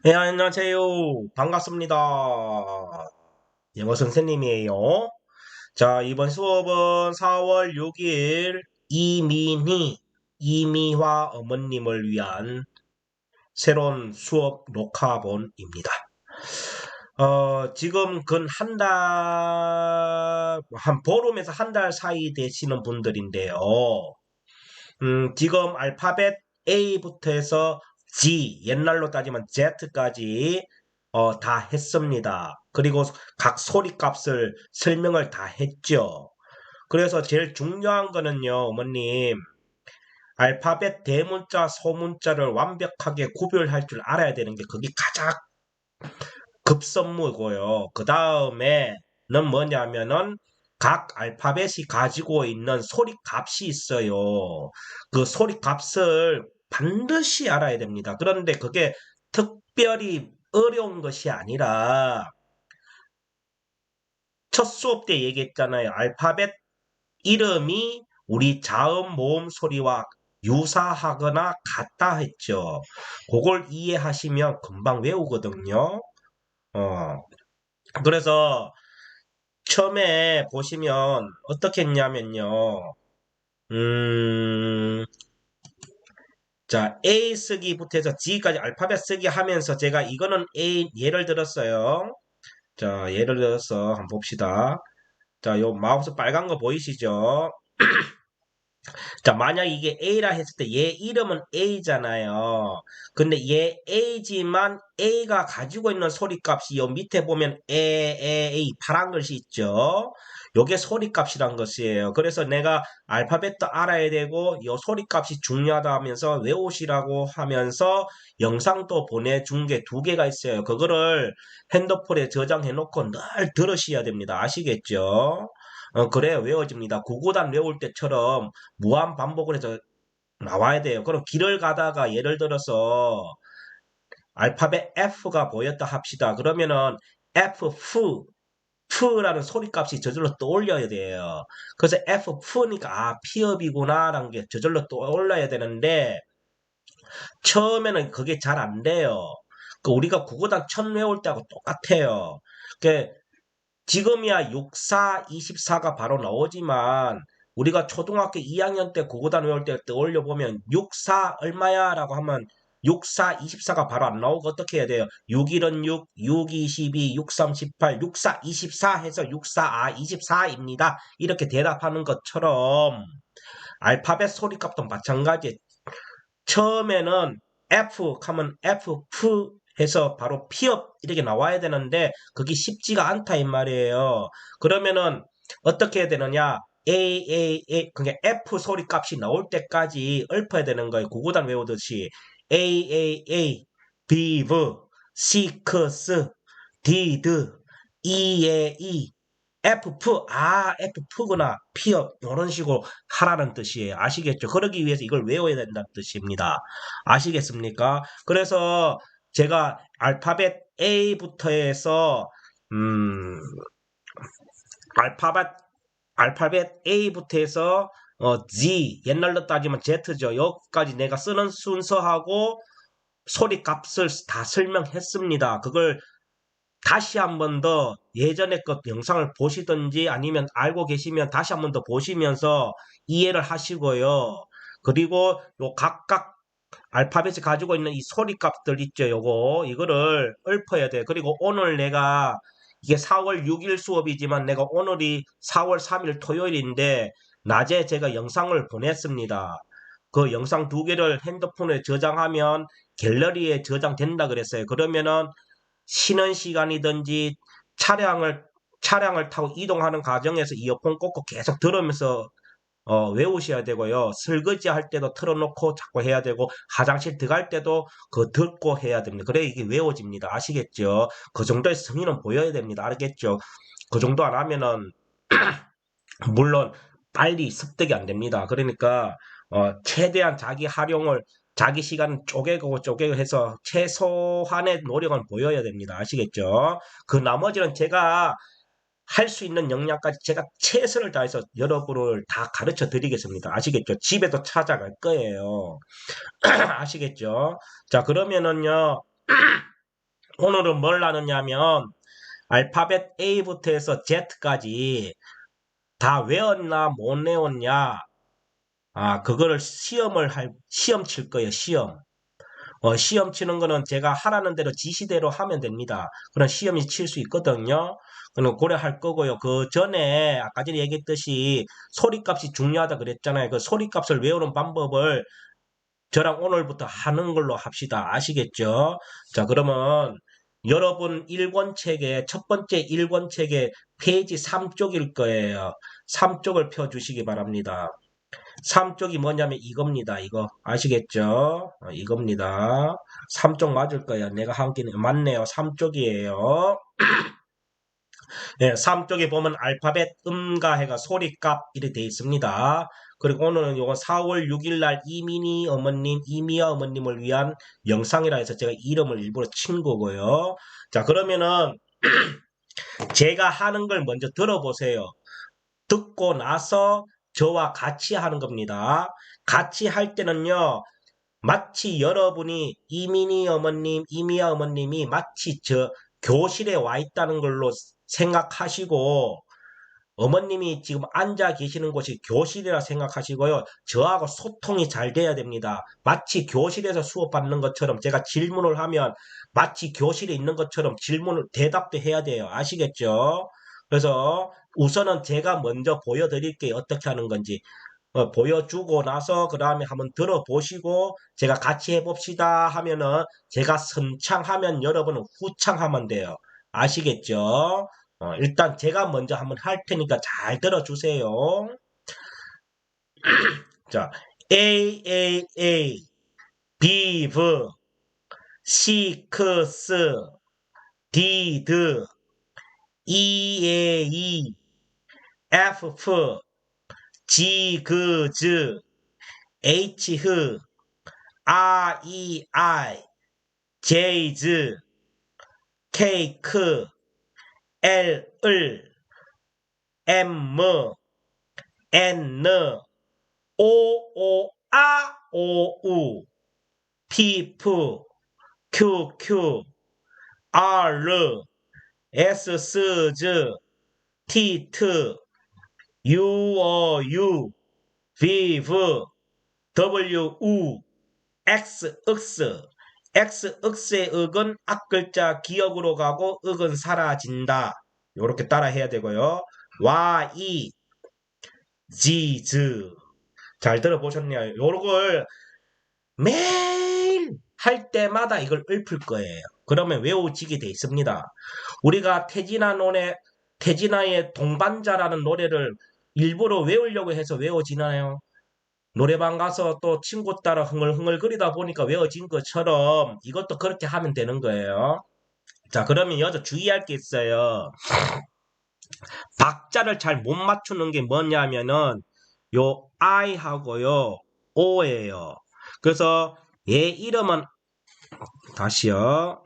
네, 안녕하세요. 반갑습니다. 영어 선생님이에요. 자, 이번 수업은 4월 6일 이미화 어머님을 위한 새로운 수업 녹화본입니다. 지금 근 한 달, 한 보름에서 한 달 사이 되시는 분들인데요. 지금 알파벳 A부터 해서 G, 옛날로 따지면 Z까지 다 했습니다. 그리고 각 소리 값을 설명을 다 했죠. 그래서 제일 중요한 거는요, 어머님, 알파벳 대문자, 소문자를 완벽하게 구별할 줄 알아야 되는 게 그게 가장 급선무고요. 그 다음에는 뭐냐면은 각 알파벳이 가지고 있는 소리 값이 있어요. 그 소리 값을 반드시 알아야 됩니다. 그런데 그게 특별히 어려운 것이 아니라 첫 수업 때 얘기했잖아요. 알파벳 이름이 우리 자음 모음 소리와 유사하거나 같다 했죠. 그걸 이해하시면 금방 외우거든요. 어, 그래서 처음에 보시면 어떻게 했냐면요. 음, 자, A 쓰기부터 해서 G까지 알파벳 쓰기 하면서 제가 이거는 A 예를 들었어요. 자, 예를 들어서 한번 봅시다. 자, 요 마우스 빨간 거 보이시죠? 자, 만약 이게 A라 했을 때 얘 이름은 A잖아요. 근데 얘 A지만 A가 가지고 있는 소리값이 요 밑에 보면 A 파란 글씨 있죠. 요게 소리값이란 것이에요. 그래서 내가 알파벳도 알아야 되고 요 소리값이 중요하다 하면서 외우시라고 하면서 영상도 보내준 게 두 개가 있어요. 그거를 핸드폰에 저장해 놓고 늘 들으셔야 됩니다. 아시겠죠? 그래야 외워집니다. 구구단 외울 때처럼 무한 반복을 해서 나와야 돼요. 그럼 길을 가다가 예를 들어서 알파벳 F가 보였다 합시다. 그러면은 F, F라는 소리값이 저절로 떠올려야 돼요. 그래서 F, F니까 피업이구나라는 게 저절로 떠올라야 되는데 처음에는 그게 잘 안 돼요. 우리가 구구단 첫 외울 때하고 똑같아요. 그 지금이야 64, 24가 바로 나오지만 우리가 초등학교 2학년 때 국어단 외울 때 떠올려 보면 64 얼마야? 라고 하면 64, 24가 바로 안 나오고 어떻게 해야 돼요? 6일은 6, 6, 22, 6, 3, 18, 64, 24 해서 64, 24입니다. 이렇게 대답하는 것처럼 알파벳 소리값도 마찬가지. 처음에는 F 하면 F, F 해서 바로 피업 이렇게 나와야 되는데 그게 쉽지가 않다 이 말이에요. 그러면은 어떻게 해야 되느냐? 그러니까 F 소리 값이 나올 때까지 읊어야 되는 거예요. 구구단 외우듯이 B, C, D, F구나. 피업. 이런 식으로 하라는 뜻이에요. 아시겠죠? 그러기 위해서 이걸 외워야 된다는 뜻입니다. 아시겠습니까? 그래서 제가 알파벳 A부터 해서, 음, 알파벳, 알파벳 A부터 해서, G, 옛날로 따지면 Z죠. 여기까지 내가 쓰는 순서하고 소리 값을 다 설명했습니다. 그걸 다시 한 번 더 예전에 것 영상을 보시든지 아니면 알고 계시면 다시 한 번 더 보시면서 이해를 하시고요. 그리고 요 각각 알파벳이 가지고 있는 이 소리값들 있죠. 이거를 읊어야 돼. 그리고 오늘 내가 이게 4월 6일 수업이지만 내가 오늘이 4월 3일 토요일인데 낮에 제가 영상을 보냈습니다. 그 영상 두 개를 핸드폰에 저장하면 갤러리에 저장된다 그랬어요. 그러면은 쉬는 시간이든지 차량을 타고 이동하는 과정에서 이어폰 꽂고 계속 들으면서 외우셔야 되고요. 설거지 할 때도 틀어놓고 자꾸 해야 되고 화장실 들어갈 때도 그 듣고 해야 됩니다. 그래 이게 외워집니다. 아시겠죠? 그 정도의 성의는 보여야 됩니다. 알겠죠? 그 정도 안 하면은 물론 빨리 습득이 안 됩니다. 그러니까 최대한 자기 시간 쪼개고 해서 최소한의 노력은 보여야 됩니다. 아시겠죠? 그 나머지는 제가 할 수 있는 역량까지 제가 최선을 다해서 여러분을 다 가르쳐 드리겠습니다. 아시겠죠? 집에도 찾아갈 거예요. 아시겠죠? 자, 그러면은요, 오늘은 뭘 나누냐면, 알파벳 A부터 해서 Z까지 다 외웠나, 못 외웠냐, 그거를 시험 칠 거예요, 시험. 시험 치는 거는 제가 하라는 대로 지시대로 하면 됩니다. 그런 시험이 칠 수 있거든요. 그는 고려할 거고요. 그 전에 아까 전에 얘기했듯이 소리값이 중요하다 그랬잖아요. 그 소리값을 외우는 방법을 저랑 오늘부터 하는 걸로 합시다. 아시겠죠? 자, 그러면 여러분 1권책의 첫 번째 1권책의 페이지 3쪽일 거예요. 3쪽을 펴주시기 바랍니다. 3쪽이 뭐냐면 이겁니다. 이거 아시겠죠? 이겁니다. 3쪽 맞을 거예요. 내가 한 개는 맞네요. 3쪽이에요. 네, 3쪽에 보면 알파벳 음가해가 소리값 이렇게 돼 있습니다. 그리고 오늘은 요거 4월 6일 날 이민희 어머님, 이미아 어머님을 위한 영상이라 해서 제가 이름을 일부러 친 거고요. 자, 그러면은 제가 하는 걸 먼저 들어보세요. 듣고 나서 저와 같이 하는 겁니다. 같이 할 때는요. 마치 여러분이 이민희 어머님, 이미아 어머님이 마치 저 교실에 와 있다는 걸로 생각하시고 어머님이 지금 앉아 계시는 곳이 교실이라 생각하시고요. 저하고 소통이 잘 돼야 됩니다. 마치 교실에서 수업받는 것처럼 제가 질문을 하면 마치 교실에 있는 것처럼 대답도 해야 돼요. 아시겠죠? 그래서 우선은 제가 먼저 보여드릴게요. 어떻게 하는 건지. 보여주고 나서 그 다음에 한번 들어보시고 제가 같이 해봅시다 하면은 제가 선창하면 여러분은 후창하면 돼요. 아시겠죠? 일단 제가 먼저 한번 할 테니까 잘 들어주세요. 자, A, B, C, D, E, F, G, H, R, J, K, L, M, N, O, P, Q, R, S, T, U, V, W, X, X의 억은 앞글자 기억으로 가고 억은 사라진다. 이렇게 따라 해야 되고요. Y, Z. 잘 들어보셨네요. 요걸 매일 할 때마다 이걸 읊을 거예요. 그러면 외워지게 돼 있습니다. 우리가 태진아의 동반자라는 노래를 일부러 외우려고 해서 외워지나요? 노래방 가서 또 친구 따라 흥얼흥얼거리다 보니까 외워진 것처럼 이것도 그렇게 하면 되는 거예요. 자, 그러면 여기서 주의할 게 있어요. 박자를 잘 못 맞추는 게 뭐냐면은 요 I하고요 O예요. 그래서 얘 이름은 다시요.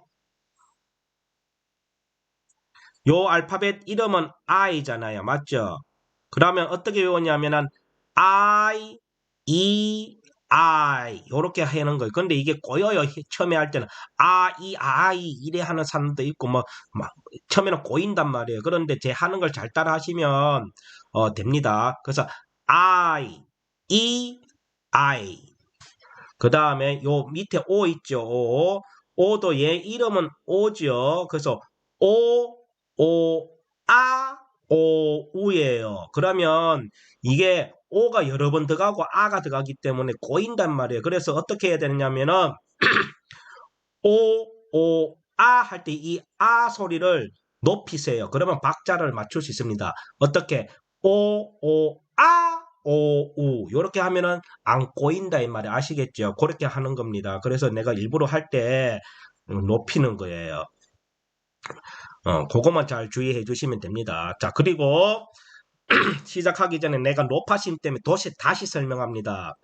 요 알파벳 이름은 I잖아요. 맞죠? 그러면 어떻게 외우냐면은 I, 요렇게 하는 거예요. 근데 이게 꼬여요. 처음에 할 때는 이래 하는 사람도 있고 막 처음에는 꼬인단 말이에요. 그런데 제 하는 걸 잘 따라 하시면 됩니다. 그래서 I, 그 다음에 요 밑에 O 있죠. O도 얘 이름은 O죠. 그래서 우예요. 그러면 이게 O가 여러 번 들어가고 아가 들어가기 때문에 꼬인단 말이에요. 그래서 어떻게 해야 되냐면은 할 때 이 소리를 높이세요. 그러면 박자를 맞출 수 있습니다. 어떻게 이렇게 하면은 안 꼬인다 이 말이 아시겠죠? 그렇게 하는 겁니다. 그래서 내가 일부러 할 때 높이는 거예요. 그것만 잘 주의해 주시면 됩니다. 자, 그리고 시작하기 전에 내가 노파심 때문에 다시 설명합니다.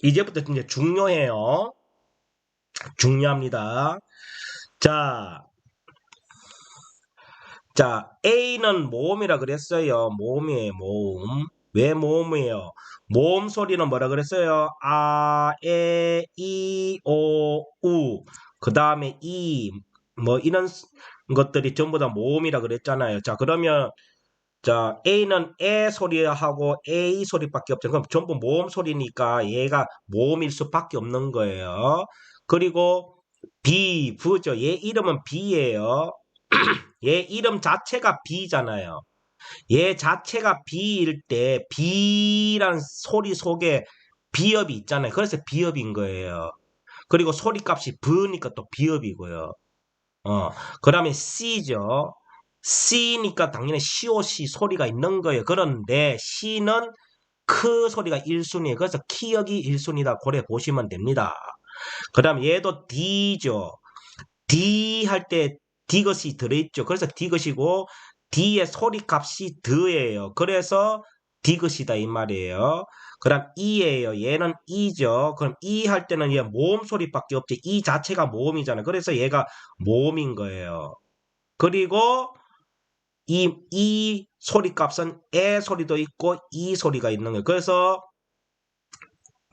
이제부터 이제 중요해요. 중요합니다. 자, 자, A는 모음이라 그랬어요. 모음이에요, 모음. 왜 모음이에요? 모음 소리는 뭐라 그랬어요? 아, 에, 이, 오, 우. 그 다음에 이, 뭐 이런 것들이 전부 다 모음이라 그랬잖아요. 자, 그러면 자, A는 에 소리하고 A 소리밖에 없죠. 그럼 전부 모음 소리니까 얘가 모음일 수밖에 없는 거예요. 그리고 B, V죠. 얘 이름은 B예요. 얘 이름 자체가 B잖아요. 얘 자체가 B일 때 B란 소리 속에 비읍이 있잖아요. 그래서 비읍인 거예요. 그리고 소리값이 V니까 또 비읍이고요. 그 다음에 C죠. C니까 당연히 COC 소리가 있는 거예요. 그런데 C는 크 소리가 1순위에요. 그래서 키역이 1순위다. 고려 보시면 됩니다. 그 다음 얘도 D죠. D 할 때 D것이 들어있죠. 그래서 D것이고 D의 소리값이 드예요. 그래서 D것이다 이 말이에요. 그럼 E예요. 얘는 E죠. 그럼 E 할 때는 얘 모음 소리밖에 없지. E 자체가 모음이잖아요. 그래서 얘가 모음인 거예요. 그리고 이 소리값은 에 소리도 있고 이 소리가 있는 거예요. 그래서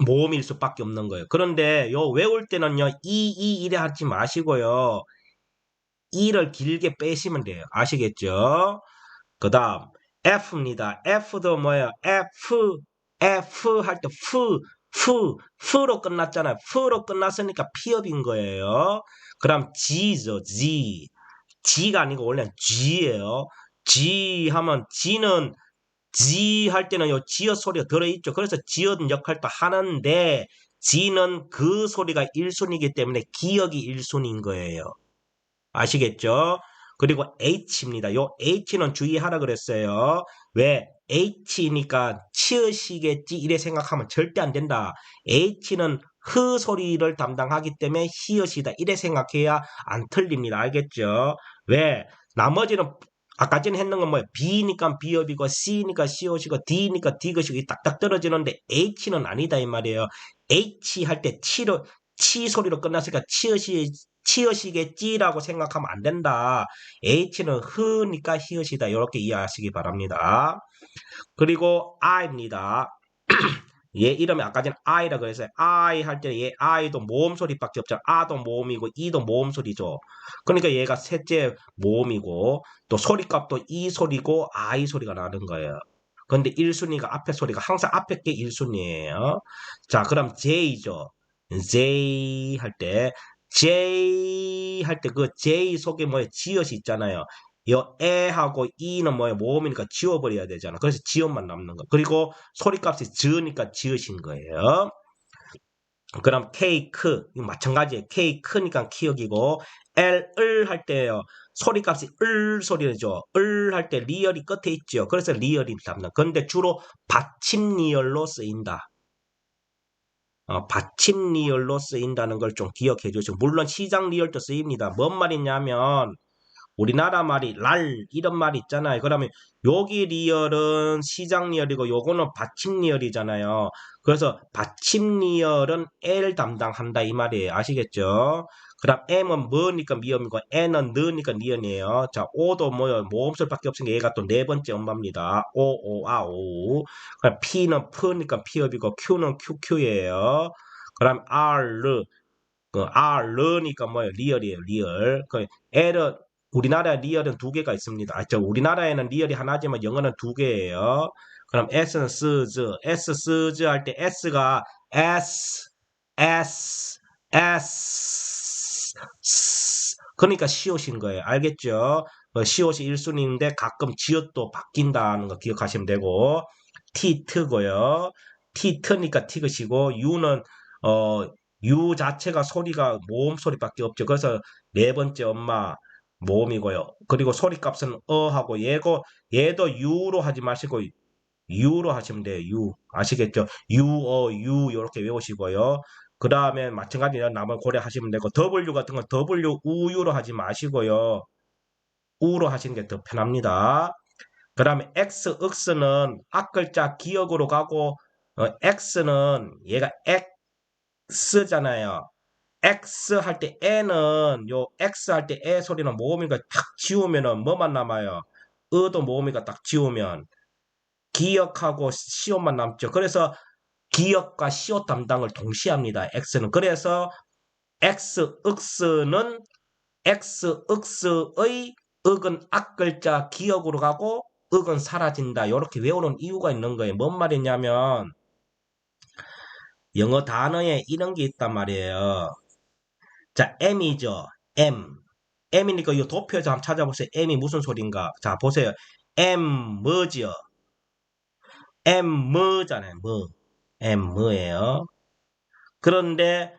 모음일 수밖에 없는 거예요. 그런데 요 외울 때는요. 이래 하지 마시고요. 이를 길게 빼시면 돼요. 아시겠죠? 그 다음 F입니다. F도 뭐예요? F 할 때 F로 끝났잖아요. F로 끝났으니까 피업인 거예요. 그 다음 G죠. G가 아니고 원래는 G예요. G 하면 G는 G 할 때는 요 지어 소리가 들어있죠. 그래서 지어는 역할도 하는데 G는 그 소리가 1순위이기 때문에 기억이 1순위인 거예요. 아시겠죠? 그리고 H입니다. 요 H는 주의하라 그랬어요. 왜? H니까 치으시겠지 이래 생각하면 절대 안 된다. H는 흐 소리를 담당하기 때문에 히읗이다 이래 생각해야 안 틀립니다. 알겠죠? 왜? 나머지는 아까 전에 했는 건 뭐예요? B니까 비읍이고 C니까 시옷이고 D니까 디귿이고 딱딱 떨어지는데 H는 아니다 이 말이에요. H 할 때 치 소리로 끝났으니까 치읓이겠지라고 생각하면 안 된다. H는 흐니까 히읗이다. 이렇게 이해하시기 바랍니다. 그리고 I입니다. 얘 이름이 아까 전에 I라 그랬어요. I 할 때 얘 I도 모음 소리밖에 없잖아. 아도 모음이고 E도 모음 소리죠. 그러니까 얘가 셋째 모음이고 또 소리값도 E 소리고 I 소리가 나는 거예요. 근데 1순위가 앞에 소리가 항상 앞에 게 1순위예요. 자, 그럼 J죠. J 할 때 J 할 때 그 J 속에 뭐에 지읒이 있잖아요. 요 에하고 이는 뭐예요? 모음이니까 지워버려야 되잖아. 그래서 지읒만 남는 거. 그리고 소리값이 즈니까 지읒인 거예요. 그럼 케이크 마찬가지예요. 케이크니까 키역이고 L 할 때요. 소리값이 을 소리죠. 을 할 때 리얼이 끝에 있죠. 그래서 리얼이 담는. 근데 주로 받침 리얼로 쓰인다. 받침 리얼로 쓰인다는 걸 좀 기억해 주시고 물론 시장 리얼도 쓰입니다. 뭔 말이냐면 우리나라 말이 랄 이런 말 있잖아요. 그러면 여기 리얼은 시장 리얼이고 요거는 받침 리얼이잖아요. 그래서 받침 리얼은 L 담당한다 이 말이에요. 아시겠죠? 그다음 M은 뭐니까 미음이고 N은 느니까 니은이에요. 자, O도 뭐요? 모음소리밖에 없으니까 얘가 또 네 번째 엄마입니다. 오. 그다음 P는 P니까 피업이고 Q는 QQ예요. 그다음 R니까 뭐예요? 리얼이에요. 리얼. L은 우리나라 리얼은 두 개가 있습니다. 우리나라에는 리얼이 하나지만 영어는 두 개예요. 그럼 S는 쓰즈 할 때 S가 S, 그러니까 시옷인 거예요. 알겠죠? 시옷이 1순위인데 가끔 지읒도 바뀐다는 거 기억하시면 되고 T트고요. T트니까 티귿이고 U는 어, U 자체가 소리가 모음 소리밖에 없죠. 그래서 네 번째 엄마 모음이고요. 그리고 소리값은 하고 얘도 U로 하지 마시고 U로 하시면 돼요. U. 아시겠죠? U 이렇게 외우시고요. 그 다음에 마찬가지로 남을 고려하시면 되고 W 같은 건 W, 우유로 하지 마시고요. 우로 하시는 게 더 편합니다. 그 다음에 X는 앞글자 기억으로 가고 X는 얘가 X잖아요. X 할 때 N은 요 X 할 때 에 소리는 모음이니까 탁 지우면은 뭐만 남아요? 의도 모음이니까 딱 지우면 기역하고 시옷만 남죠. 그래서 기역과 시옷 담당을 동시에 합니다. X는. 그래서 X, 윽스는 X, 윽스의 윽은 앞글자 기역으로 가고 윽은 사라진다. 이렇게 외우는 이유가 있는 거예요. 뭔 말이냐면 영어 단어에 이런 게 있단 말이에요. 자, M이죠. M. M이니까 이 도표에서 한번 찾아보세요. M이 무슨 소린가. 자, 보세요. M 뭐죠? M 뭐잖아요. 뭐. M 뭐예요? 그런데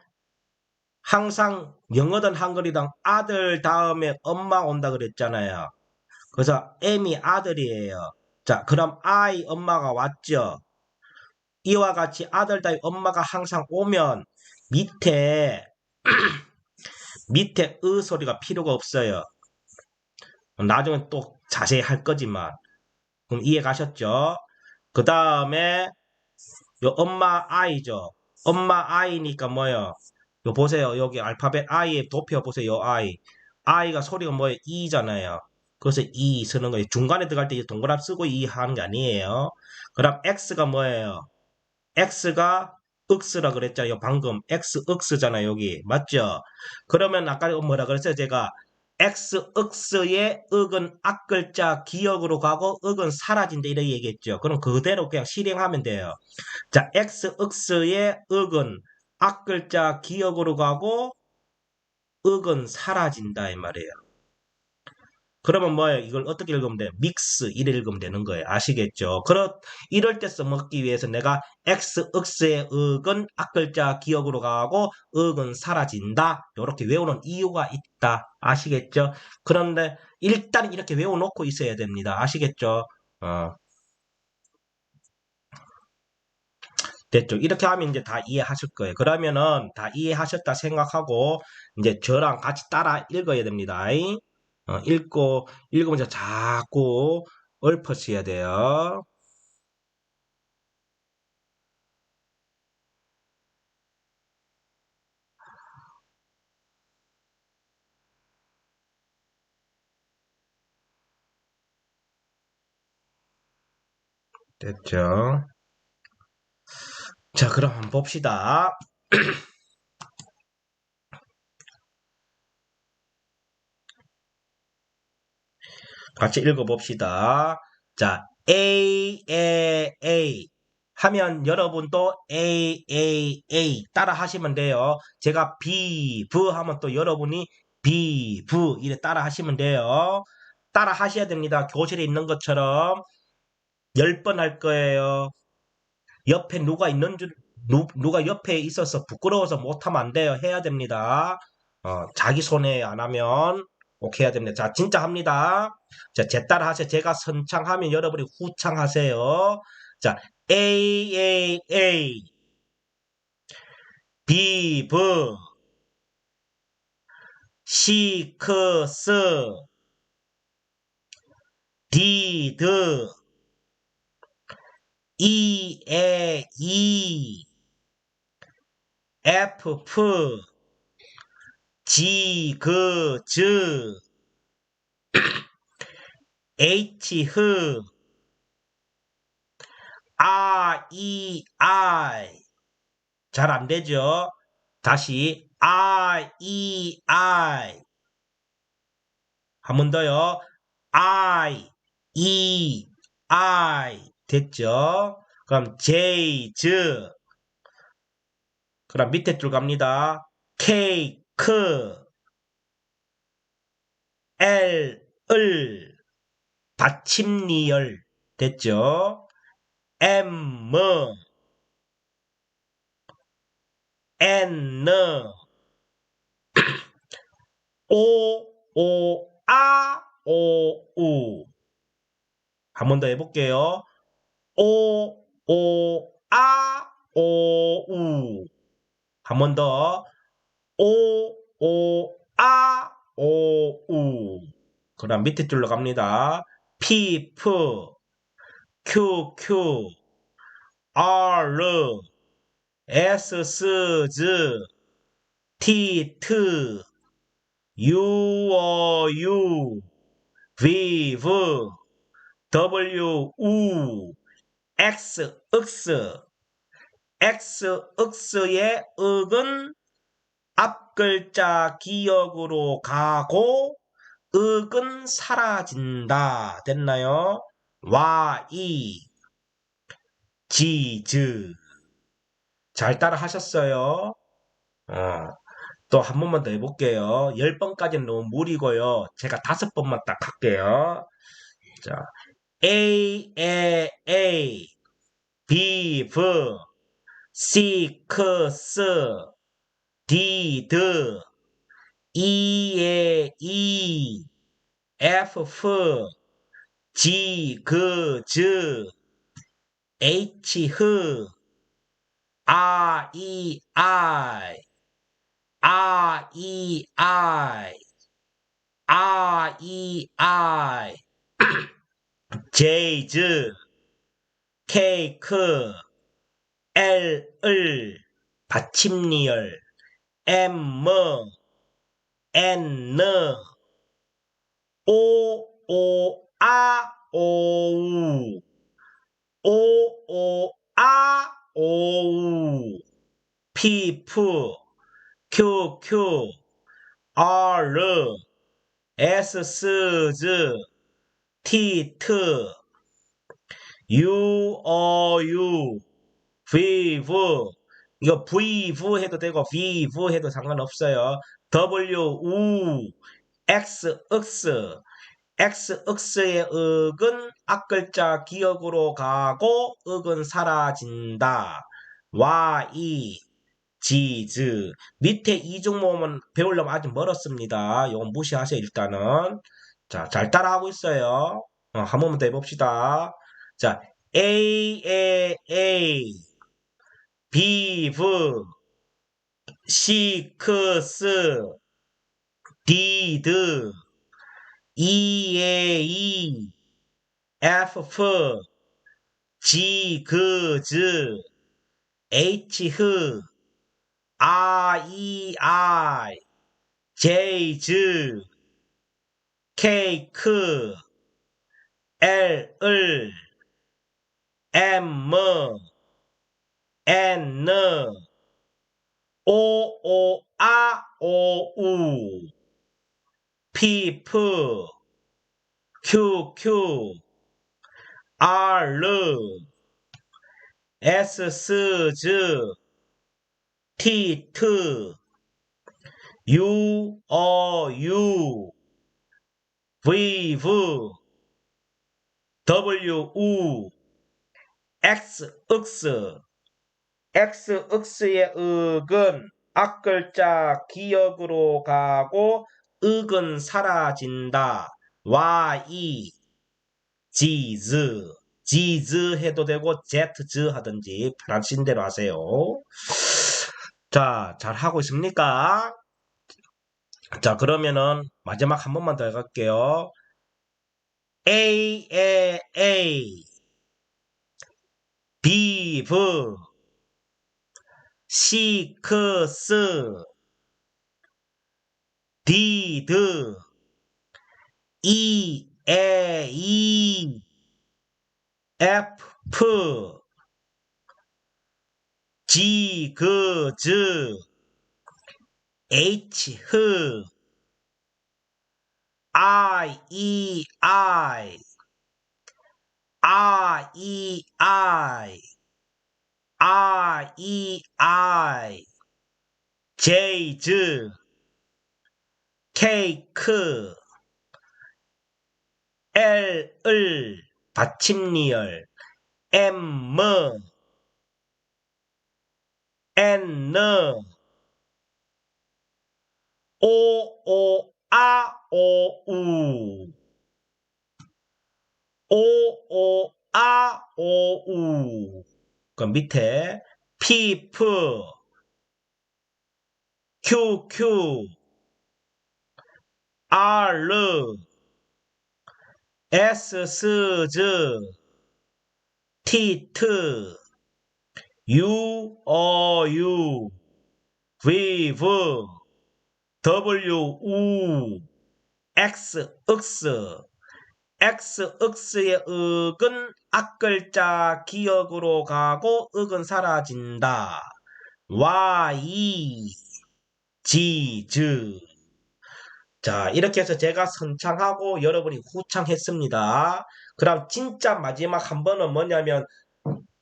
항상 영어든 한글이든 아들 다음에 엄마 온다 그랬잖아요. 그래서 M이 아들이에요. 자, 그럼 I 엄마가 왔죠. 이와 같이 아들 다음에 엄마가 항상 오면 밑에 으 소리가 필요가 없어요. 나중에 또 자세히 할 거지만. 그럼 이해 가셨죠? 그 다음에 요 엄마 I죠. 엄마 I니까 뭐예요? 요 보세요. 여기 알파벳 I에 도표 보세요. 요 I. I가 소리가 뭐예요? E잖아요. 그래서 E 쓰는 거예요. 중간에 들어갈 때 동그라미 쓰고 E 하는 게 아니에요. 그럼 X가 뭐예요? X가 윽스라 그랬잖아요. 방금 X 윽스잖아요. 여기 맞죠? 그러면 아까 뭐라 그랬어요? 제가 X 윽스의 윽은 앞글자 기억으로 가고 윽은 사라진다 이렇게 얘기했죠. 그럼 그대로 그냥 실행하면 돼요. 자, X 윽스의 윽은 앞글자 기억으로 가고 윽은 사라진다 이 말이에요. 그러면 뭐예요? 이걸 어떻게 읽으면 돼요? 믹스 이래 읽으면 되는 거예요. 아시겠죠? 이럴 때 써먹기 위해서 내가 X, 윽스의 윽은 앞글자 기억으로 가고 윽은 사라진다. 이렇게 외우는 이유가 있다. 아시겠죠? 그런데 일단 이렇게 외워놓고 있어야 됩니다. 아시겠죠? 어, 됐죠? 이렇게 하면 이제 다 이해하실 거예요. 그러면은 다 이해하셨다 생각하고 이제 저랑 같이 따라 읽어야 됩니다. 읽으면서 자꾸 읊어셔야 돼요. 됐죠? 자, 그럼 한번 봅시다. 같이 읽어봅시다. 자, A 하면 여러분도 A 따라 하시면 돼요. 제가 B 하면 또 여러분이 B 이래 따라 하시면 돼요. 따라 하셔야 됩니다. 교실에 있는 것처럼 10번 할 거예요. 옆에 누가 있는 줄, 누가 옆에 있어서 부끄러워서 못하면 안 돼요. 해야 됩니다. 자기 손에 안 하면 꼭 해야 됩니다. 자, 진짜 합니다. 자, 제 따라 하세요. 제가 선창하면 여러분이 후창하세요. 자, A, B, C, S, D, E, F, G, H, I. 잘 안 되죠? 다시 I. 한 번 더요. E, I. 됐죠? 그럼 그럼 밑에 줄 갑니다. 케이크, 을, 받침리열. 됐죠? M, N, O, 한 번 더 해볼게요. O. 한 번 더. O. 그다음 밑에 줄로 갑니다. Q, R, S, 티, 트, 유, 유, V, V, W, 우, X, X, X, X의 윽은 앞글자 기억으로 가고 윽은 사라진다. 됐나요? 와, 이, 지, 즈. 잘 따라 하셨어요? 또 한 번만 더 해볼게요. 10번까지는 너무 무리고요. 제가 5번만 딱 할게요. 자, A, B, V, C, C, D, E, F, G, G, H, I, J, K, L, 받침리열, M, N, O, O, P, Q, R, S, T, U, V. 이거 V 해도 되고 V 해도 상관없어요. W, X의 윽은 앞글자 기억으로 가고 윽은 사라진다. 지즈. 밑에 이중모음은 배우려면 아직 멀었습니다. 이건 무시하세요, 일단은. 자, 잘 따라하고 있어요. 한 번만 더 해봅시다. 자, A, B, C, D, E, F, G, H, I, J, K, L, M, N, O, P, Q, R, S, T, U, V, W, X의 윽은 앞글자 기억으로 가고 윽은 사라진다. 지즈 해도 되고 제트즈 하든지 편하신 대로 하세요. 자, 잘 하고 있습니까? 자, 그러면은 마지막 한 번만 더 해갈게요. A, B, C, D, E, F, G, H, I, J, K, L, 받침리열, M, N, O, U. 그 밑에 P, Q, R, S, T, U, with, w, 우, x, x, x의 윽은 앞글자 기억으로 가고 윽은 사라진다. y, 지, 즈. 자, 이렇게 해서 제가 선창하고 여러분이 후창했습니다. 그럼 진짜 마지막 한 번은 뭐냐면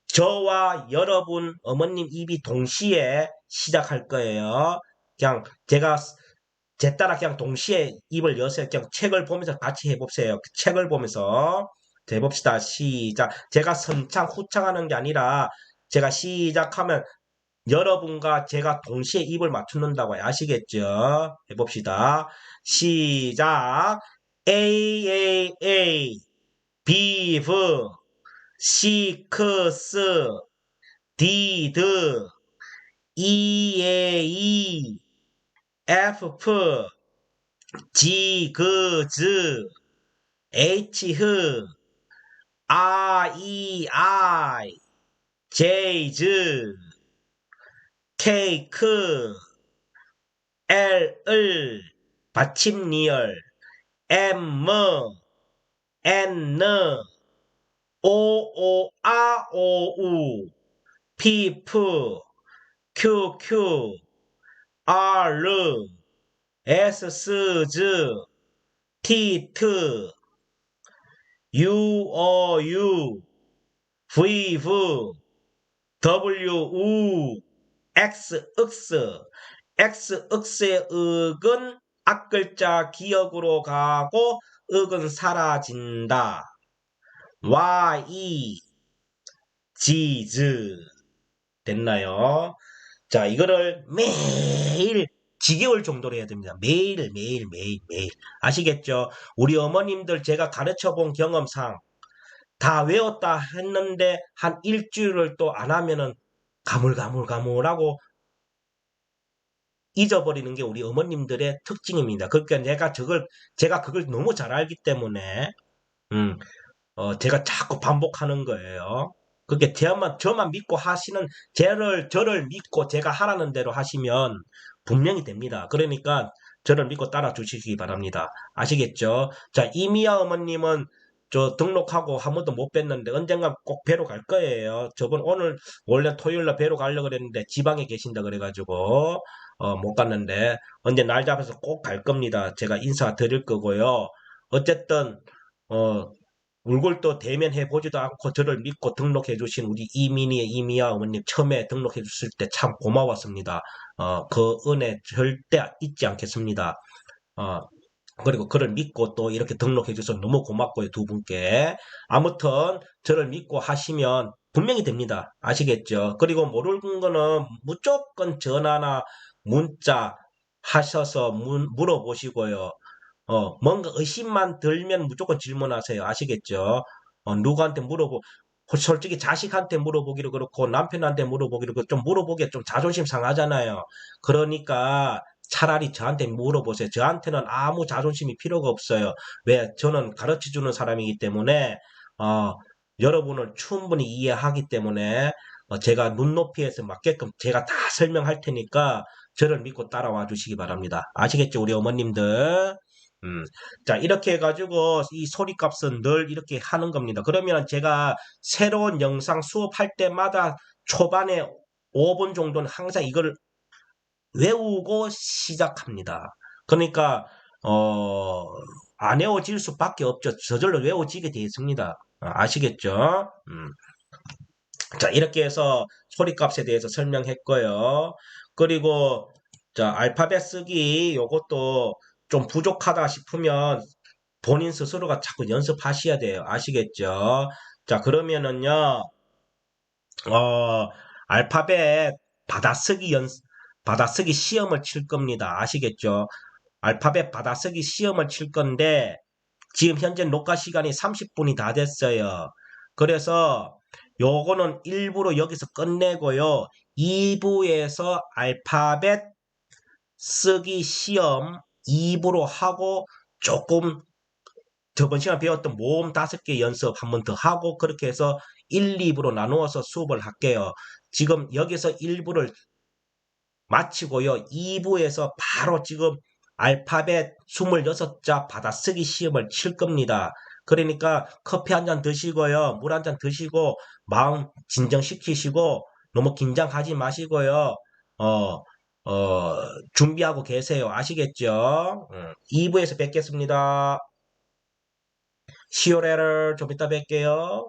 저와 여러분 어머님 입이 동시에 시작할 거예요. 그냥 제가 제 따라 그냥 동시에 입을 여세요. 그냥 책을 보면서 같이 해봅세요. 책을 보면서 자, 해봅시다. 시작. 제가 선창 후창하는 게 아니라 제가 시작하면 여러분과 제가 동시에 입을 맞춘다고 아시겠죠? 해봅시다. 시작. A, A, A, beef, six, did, E, A, E, F, G, G, Z, H, H, I, E, I, J, J, K, K, L, L, 받침 리얼, M, N, O, O, A, O, U, P, P, Q, Q, R, S, S, T, T, U, O, U, V, V, W, U, X, X, X, X의 윽은 앞글자 기억으로 가고 윽은 사라진다. Y, Z, Z. 됐나요? 자, 이거를 매일 지겨울 정도로 해야 됩니다. 매일, 매일, 매일, 매일. 아시겠죠? 우리 어머님들 제가 가르쳐 본 경험상 다 외웠다 했는데 한 일주일을 또 안 하면은 가물가물가물하고 잊어버리는 게 우리 어머님들의 특징입니다. 그러니까 제가 그걸 너무 잘 알기 때문에, 음, 제가 자꾸 반복하는 거예요. 그렇게 저만 믿고 하시는, 저를 믿고 제가 하라는 대로 하시면 분명히 됩니다. 그러니까 저를 믿고 따라 주시기 바랍니다. 아시겠죠? 자, 이미아 어머님은 저 등록하고 한 번도 못 뵀는데 언젠가 꼭 뵈러 갈 거예요. 저번 오늘 원래 토요일날 뵈러 가려고 그랬는데 지방에 계신다 그래가지고 못 갔는데 언제 날 잡아서 꼭 갈 겁니다. 제가 인사 드릴 거고요. 어쨌든 어, 얼굴도 대면해 보지도 않고 저를 믿고 등록해 주신 우리 이미아 어머님 처음에 등록해 주실 때 참 고마웠습니다. 그 은혜 절대 잊지 않겠습니다. 어, 그리고 그를 믿고 또 이렇게 등록해 주셔서 너무 고맙고요, 두 분께. 아무튼 저를 믿고 하시면 분명히 됩니다. 아시겠죠? 그리고 모르는 거는 무조건 전화나 문자 하셔서 물어보시고요. 뭔가 의심만 들면 무조건 질문하세요. 아시겠죠? 누구한테 솔직히 자식한테 물어보기로 그렇고 남편한테 물어보기로 그렇고 좀 물어보기에 좀 자존심 상하잖아요. 그러니까 차라리 저한테 물어보세요. 저한테는 아무 자존심이 필요가 없어요. 왜? 저는 가르쳐 주는 사람이기 때문에, 어, 여러분을 충분히 이해하기 때문에, 제가 눈높이에서 맞게끔 제가 다 설명할 테니까 저를 믿고 따라와 주시기 바랍니다. 아시겠죠? 우리 어머님들. 음. 자, 이렇게 해가지고 이 소리값은 늘 이렇게 하는 겁니다. 그러면 제가 새로운 영상 수업할 때마다 초반에 5분 정도는 항상 이걸 외우고 시작합니다. 그러니까 어, 안 외워질 수밖에 없죠. 저절로 외워지게 되어 있습니다. 아시겠죠? 자, 이렇게 해서 소리값에 대해서 설명했고요. 그리고 자, 알파벳 쓰기 요것도 좀 부족하다 싶으면 본인 스스로가 자꾸 연습하셔야 돼요. 아시겠죠? 자, 그러면은요, 어, 알파벳 받아쓰기 받아쓰기 시험을 칠 겁니다. 아시겠죠? 알파벳 받아쓰기 시험을 칠 건데, 지금 현재 녹화 시간이 30분이 다 됐어요. 그래서 요거는 1부로 여기서 끝내고요. 2부에서 알파벳 쓰기 시험 2부로 하고 조금 저번 시간 배웠던 모음 5개 연습 한 번 더 하고 그렇게 해서 1, 2부로 나누어서 수업을 할게요. 지금 여기서 1부를 마치고요. 2부에서 바로 지금 알파벳 26자 받아쓰기 시험을 칠 겁니다. 그러니까 커피 한 잔 드시고요. 물 한 잔 드시고 마음 진정시키시고 너무 긴장하지 마시고요. 어, 준비하고 계세요. 아시겠죠? 2부에서 뵙겠습니다. See you later. 좀 이따 뵐게요.